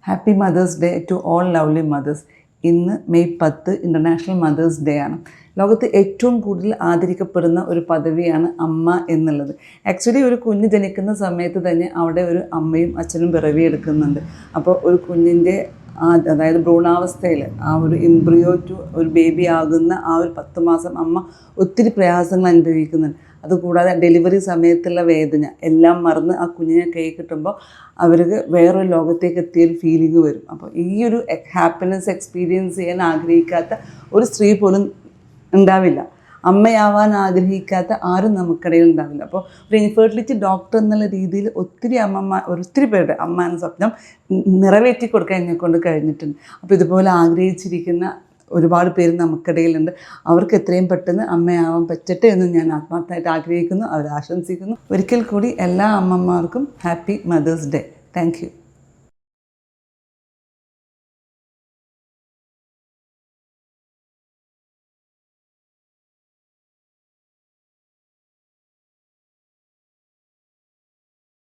Happy Mother's Day to all lovely mothers. ഇന്ന് May 10 international Mother's Day ആണ്. ലോകത്ത് ഏറ്റവും കൂടുതൽ ആദരിക്കപ്പെടുന്ന ഒരു പദവിയാണ് അമ്മ എന്നുള്ളത്. ആക്ച്വലി ഒരു കുഞ്ഞ് ജനിക്കുന്ന സമയത്ത് തന്നെ അവിടെ ഒരു അമ്മയും അച്ഛനും പിറവിയെടുക്കുന്നുണ്ട്. അപ്പോൾ ഒരു കുഞ്ഞിൻ്റെ അതായത് ഭ്രൂണാവസ്ഥയിൽ ആ ഒരു എംബ്രിയോ ടു ഒരു ബേബി ആകുന്ന ആ ഒരു 10 മാസം അമ്മ ഒത്തിരി പ്രയാസങ്ങൾ അനുഭവിക്കുന്നുണ്ട്. അതുകൂടാതെ ഡെലിവറി സമയത്തുള്ള വേദന എല്ലാം മറന്ന് ആ കുഞ്ഞിനെ കൈ കിട്ടുമ്പോൾ അവർക്ക് വേറൊരു ലോകത്തേക്ക് എത്തിയൊരു ഫീലിംഗ് വരും. അപ്പോൾ ഈ ഒരു ഹാപ്പിനെസ് എക്സ്പീരിയൻസ് ചെയ്യാൻ ആഗ്രഹിക്കാത്ത ഒരു സ്ത്രീ പോലും ഉണ്ടാവില്ല. അമ്മയാവാൻ ആഗ്രഹിക്കാത്ത ആരും നമുക്കിടയിൽ ഉണ്ടാവില്ല. അപ്പോൾ ഒരു ഇൻഫെർട്ടിലിറ്റി ഡോക്ടർ എന്നുള്ള രീതിയിൽ ഒത്തിരി പേരുടെ അമ്മ എന്ന സ്വപ്നം നിറവേറ്റി കൊടുക്കാൻ എന്നെക്കൊണ്ട് കഴിഞ്ഞിട്ടുണ്ട്. അപ്പോൾ ഇതുപോലെ ആഗ്രഹിച്ചിരിക്കുന്ന ഒരുപാട് പേര് നമുക്കിടയിലുണ്ട്. അവർക്ക് എത്രയും പെട്ടെന്ന് അമ്മയാവാൻ പറ്റട്ടെ എന്ന് ഞാൻ ആത്മാർത്ഥമായിട്ട് ആഗ്രഹിക്കുന്നു, അവരാശംസിക്കുന്നു. ഒരിക്കൽ കൂടി എല്ലാ അമ്മമാർക്കും happy Mother's Day. Thank U.